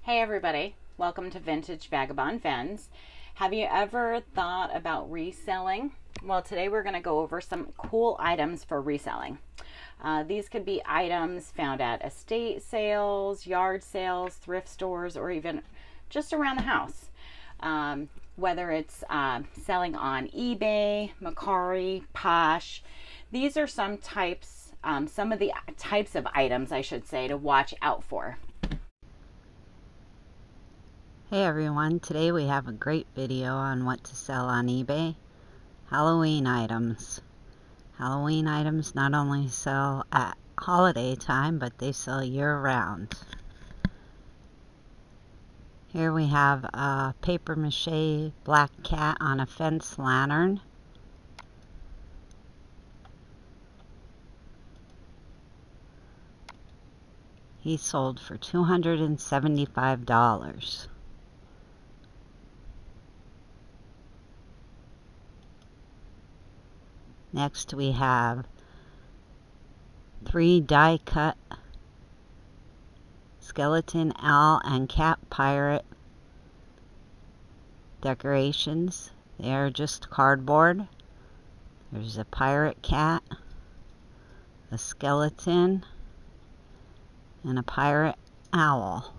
Hey everybody, welcome to Vintage Vagabond Vens. Have you ever thought about reselling? Well, today we're going to go over some cool items for reselling. These could be items found at estate sales, yard sales, thrift stores, or even just around the house. Whether it's selling on eBay, Mercari, Posh, these are some of the types of items, I should say, to watch out for. Hey everyone, today we have a great video on what to sell on eBay. Halloween items. Halloween items not only sell at holiday time, but they sell year round. Here we have a paper mache black cat on a fence lantern. He sold for $275. Next we have 3 die-cut skeleton owl and cat pirate decorations. They are just cardboard. There's a pirate cat, a skeleton, and a pirate owl.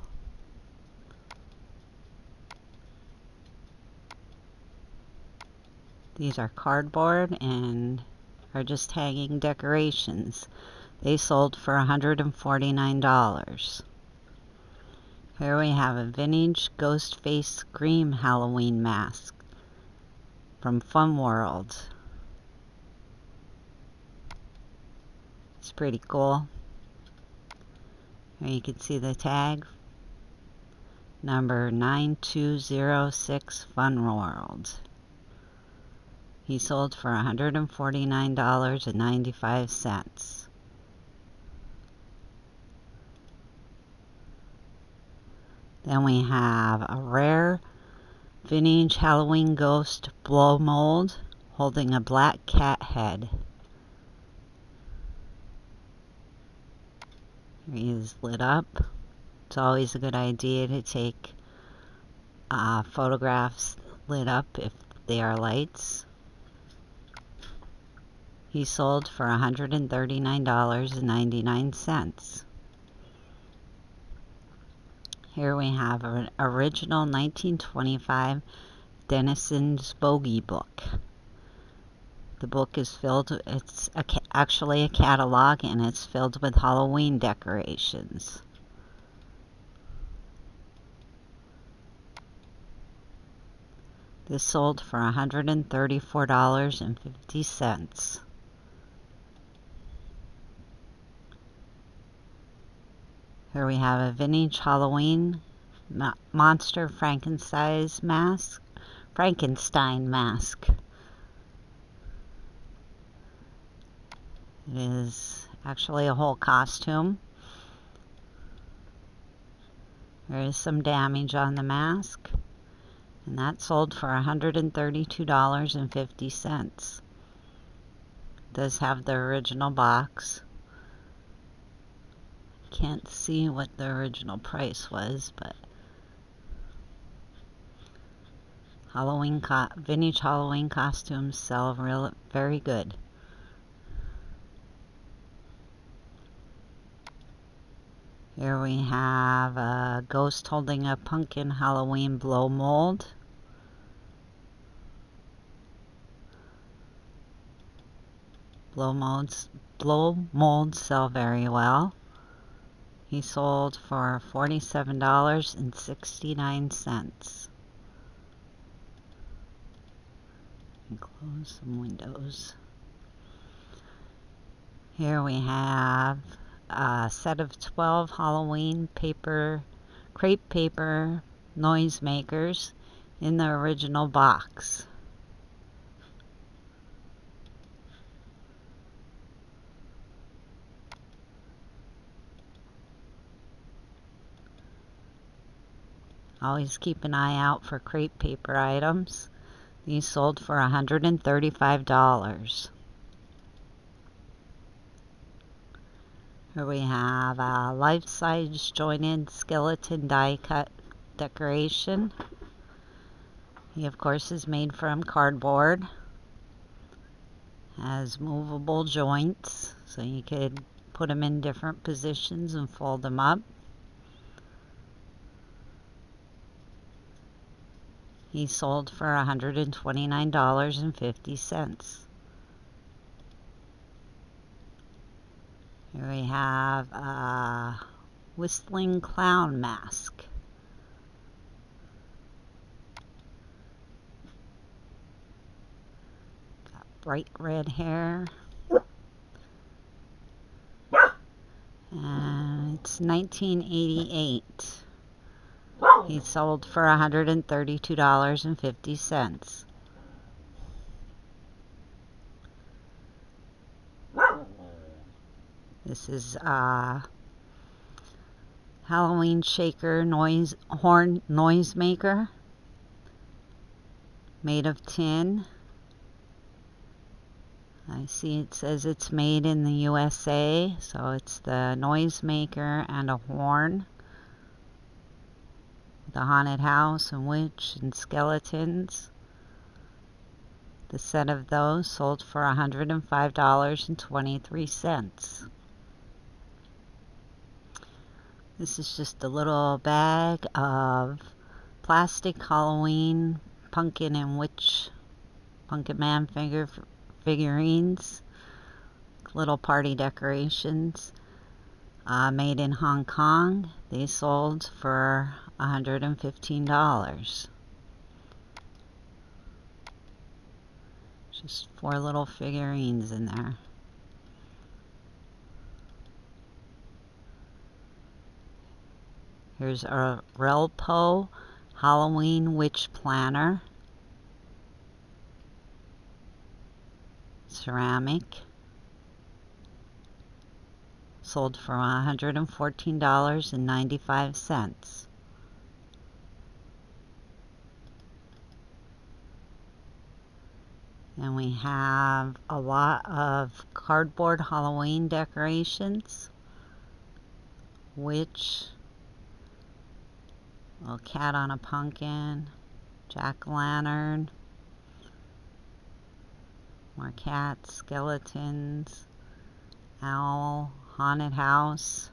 These are cardboard and are just hanging decorations. They sold for $149. Here we have a vintage ghost face scream Halloween mask from Fun World. It's pretty cool. Here you can see the tag, number 9206 Fun World. He sold for $149.95. Then we have a rare vintage Halloween ghost blow mold holding a black cat head. He is lit up. It's always a good idea to take photographs lit up if they are lights. He sold for $139.99. Here we have an original 1925 Denison's Bogey book. The book is filled, it's actually a catalog, and it's filled with Halloween decorations. This sold for $134.50. Here we have a vintage Halloween monster Frankenstein mask. It is actually a whole costume. There is some damage on the mask, and that sold for $132.50. It does have the original box. Can't see what the original price was, but vintage Halloween costumes sell very good. Here we have a ghost holding a pumpkin Halloween blow mold. Blow molds sell very well. He sold for $47.69. Close some windows. Here we have a set of 12 Halloween crepe paper noisemakers in the original box. Always keep an eye out for crepe paper items. These sold for $135. Here we have a life-size jointed skeleton die cut decoration. He of course is made from cardboard. Has movable joints, so you could put them in different positions and fold them up. He sold for $129.50. Here we have a whistling clown mask. Got bright red hair. And it's 1988. He sold for $132.50. This is a Halloween shaker horn noisemaker made of tin. I see it says it's made in the USA, so it's the noisemaker and a horn. The haunted house and witch and skeletons. The set of those sold for $105.23. This is just a little bag of plastic Halloween pumpkin and witch, pumpkin man figurines, little party decorations, made in Hong Kong. They sold for $115. Just 4 little figurines in there. Here's a Relpo Halloween Witch Planner. Ceramic. Sold for $114.95. And we have a lot of cardboard Halloween decorations. Witch. Little cat on a pumpkin. Jack-o'-lantern. More cats, skeletons, owl, haunted house.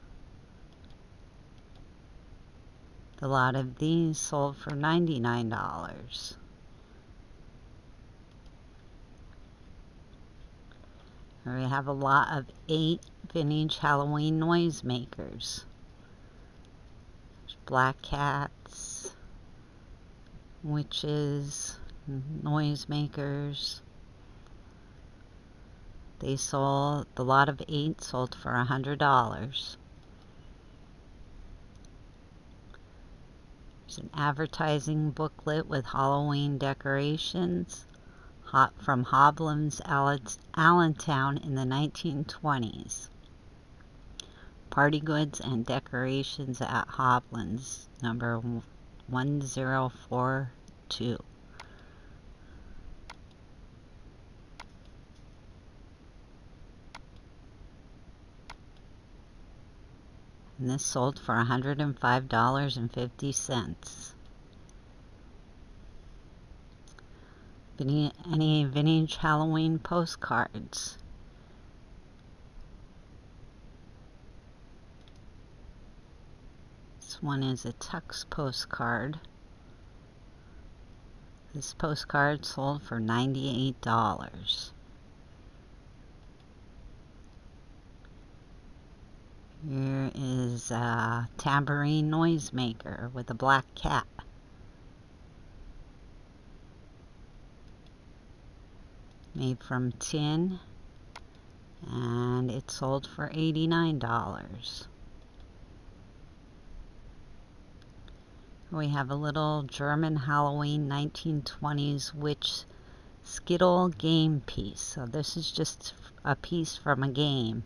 A lot of these sold for $99. Here we have a lot of 8 vintage Halloween noisemakers. There's black cats, witches, noisemakers. They sold, the lot of 8 sold for $100. There's an advertising booklet with Halloween decorations from Hoblin's Allentown in the 1920s. Party goods and decorations at Hoblin's, number 1042. And this sold for $105.50. Any vintage Halloween postcards. This one is a Tux postcard. This postcard sold for $98. Here is a tambourine noisemaker with a black cat. Made from tin, and it sold for $89. We have a little German Halloween 1920s witch skittle game piece. So this is just a piece from a game.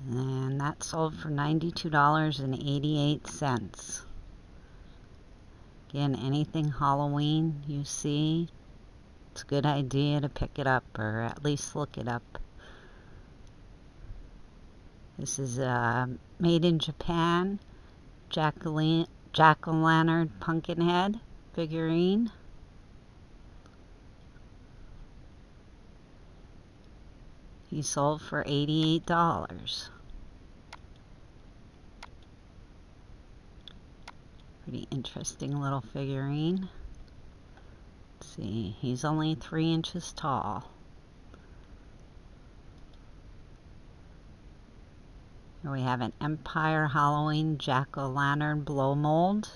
And that sold for $92.88. Again, anything Halloween you see, it's a good idea to pick it up or at least look it up. This is a made in Japan jack-o'-lantern pumpkin head figurine. He sold for $88. Pretty interesting little figurine. Let's see, he's only 3 inches tall. Here we have an Empire Halloween jack-o'-lantern blow mold.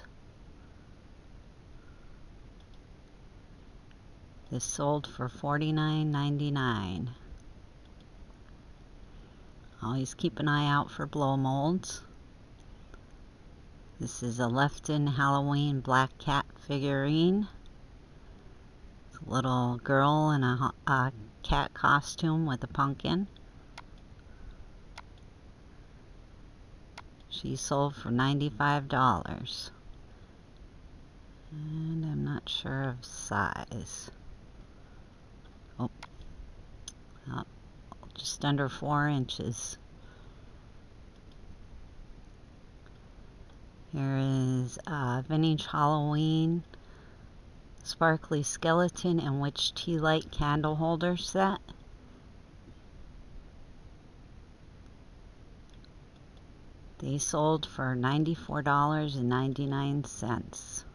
This sold for $49.99. Always keep an eye out for blow molds. This is a Lefton Halloween black cat figurine. It's a little girl in a cat costume with a pumpkin. She sold for $95. And I'm not sure of size. Oh, just under 4 inches. Here is a vintage Halloween sparkly skeleton and witch tea light candle holder set. They sold for $94.99.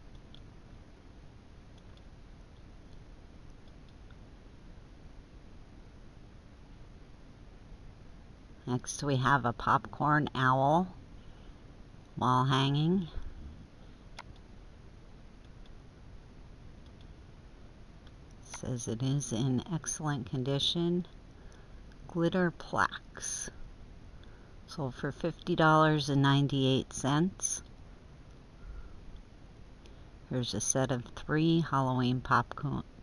Next we have a popcorn owl wall hanging. Says it is in excellent condition. Glitter plaques. Sold for $50.98. Here's a set of 3 Halloween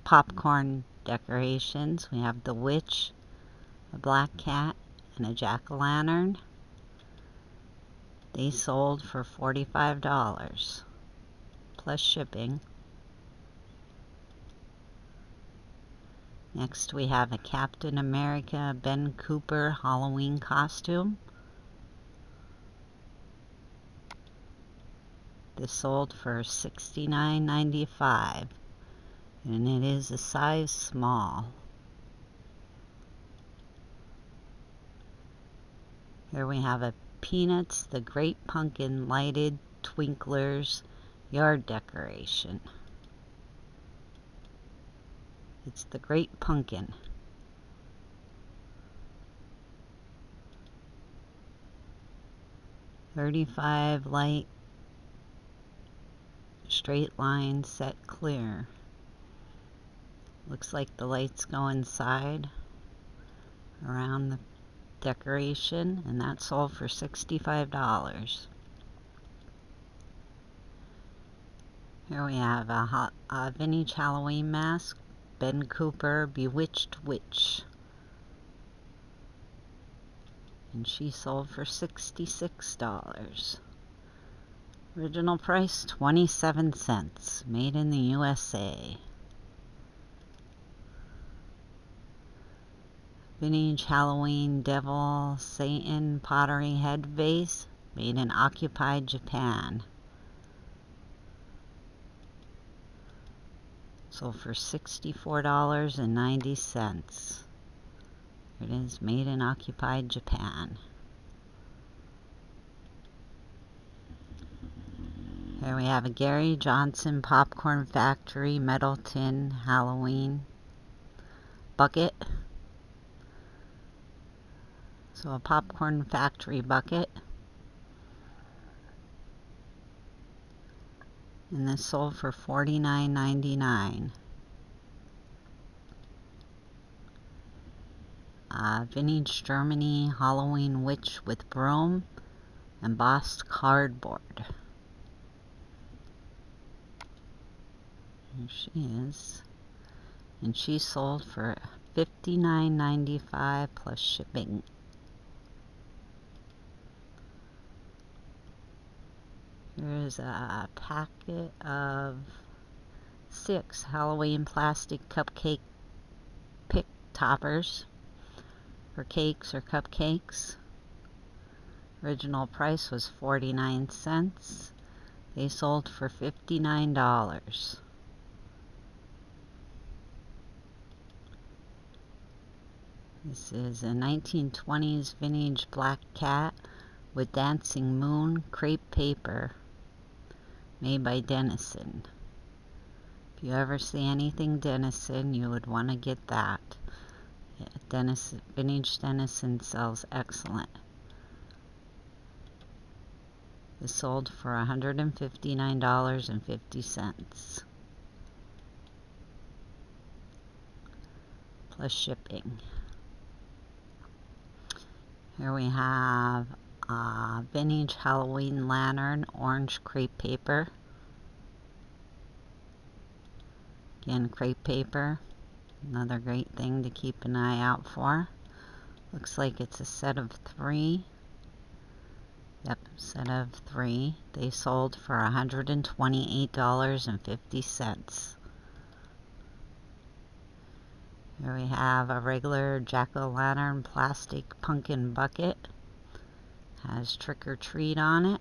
popcorn decorations. We have the witch, a black cat, and a jack-o'-lantern. They sold for $45 plus shipping. Next we have a Captain America Ben Cooper Halloween costume. This sold for $69.95 and it is a size small. Here we have a Peanuts the Great Pumpkin lighted twinklers yard decoration. It's the Great Pumpkin. $35 light straight line set clear. Looks like the lights go inside around the decoration, and that sold for $65. Here we have a vintage Halloween mask, Ben Cooper Bewitched Witch, and she sold for $66. Original price 27 cents, made in the USA. Vintage Halloween Devil Satan pottery head vase, made in occupied Japan. Sold for $64.90. It is made in occupied Japan. Here we have a Gary Johnson Popcorn Factory metal tin Halloween bucket. So a popcorn factory bucket. And this sold for $49.99. Vintage Germany Halloween witch with broom, embossed cardboard. Here she is. And she sold for $59.95 plus shipping. Here's a packet of 6 Halloween plastic cupcake pick toppers for cakes or cupcakes. Original price was 49 cents. They sold for $59. This is a 1920s vintage black cat with dancing moon crepe paper, made by Dennison. If you ever see anything Dennison, you would want to get that. Yeah, Dennison, vintage Dennison sells excellent. This sold for $159.50 plus shipping. Here we have a vintage Halloween lantern, orange crepe paper. Again, crepe paper, another great thing to keep an eye out for. Looks like it's a set of 3. Yep, set of 3. They sold for $128.50. Here we have a regular jack-o'-lantern plastic pumpkin bucket. Has trick or treat on it.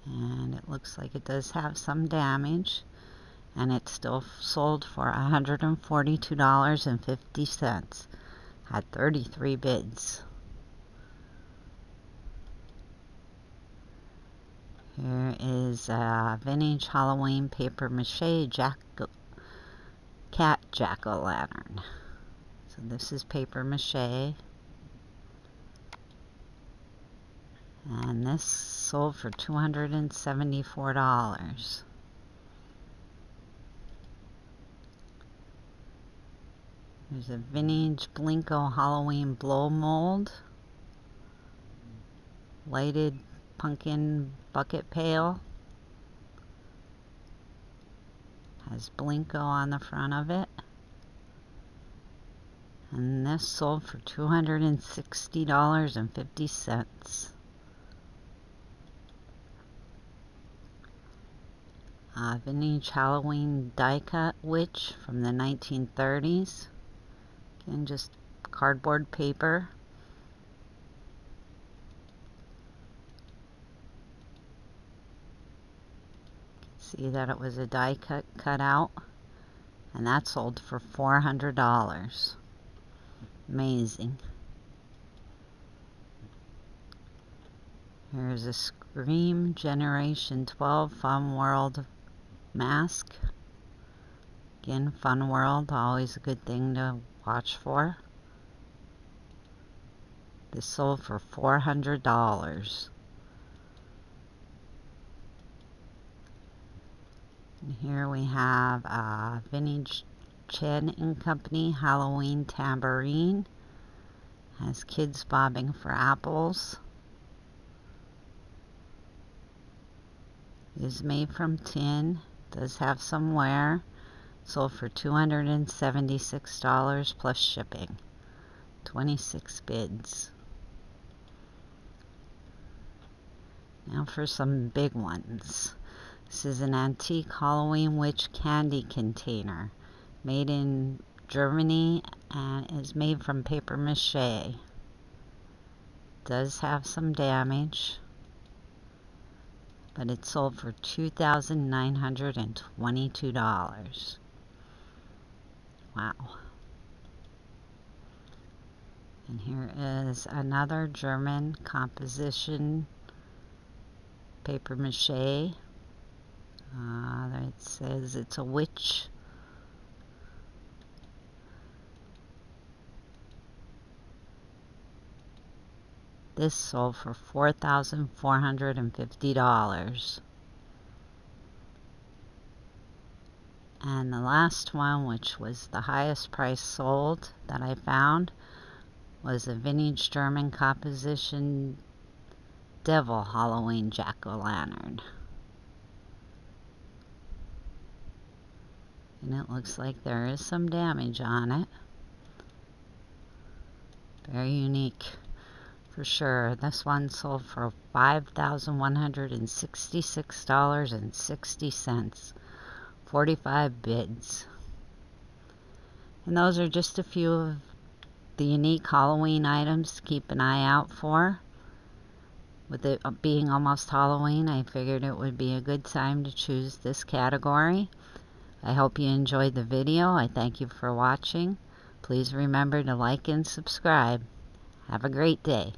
And it looks like it does have some damage. And it's still sold for $142.50. Had 33 bids. Here is a vintage Halloween paper mache cat jack-o'-lantern. So this is paper mache. And this sold for $274. There's a vintage Blinko Halloween blow mold. Lighted pumpkin bucket pail. Has Blinko on the front of it. And this sold for $260.50. Vintage Halloween die cut witch from the 1930s. Again, just cardboard paper. See that it was a die cut out, and that sold for $400. Amazing. Here's a Scream Generation 12 Fun World mask. Again, Fun World, always a good thing to watch for. This sold for $400. And here we have a vintage Chen & Company Halloween tambourine. Has kids bobbing for apples. Is made from tin. Does have some wear. Sold for $276 plus shipping. 26 bids. Now for some big ones. This is an antique Halloween witch candy container. Made in Germany and is made from paper mache. Does have some damage, but it sold for $2,922. Wow. And here is another German composition paper mache. It says it's a witch. This sold for $4,450. And the last one, which was the highest price sold that I found, was a vintage German composition devil Halloween jack-o'-lantern. And it looks like there is some damage on it. Very unique for sure. This one sold for $5,166.60. 45 bids. And those are just a few of the unique Halloween items to keep an eye out for. With it being almost Halloween, I figured it would be a good time to choose this category. I hope you enjoyed the video. I thank you for watching. Please remember to like and subscribe. Have a great day.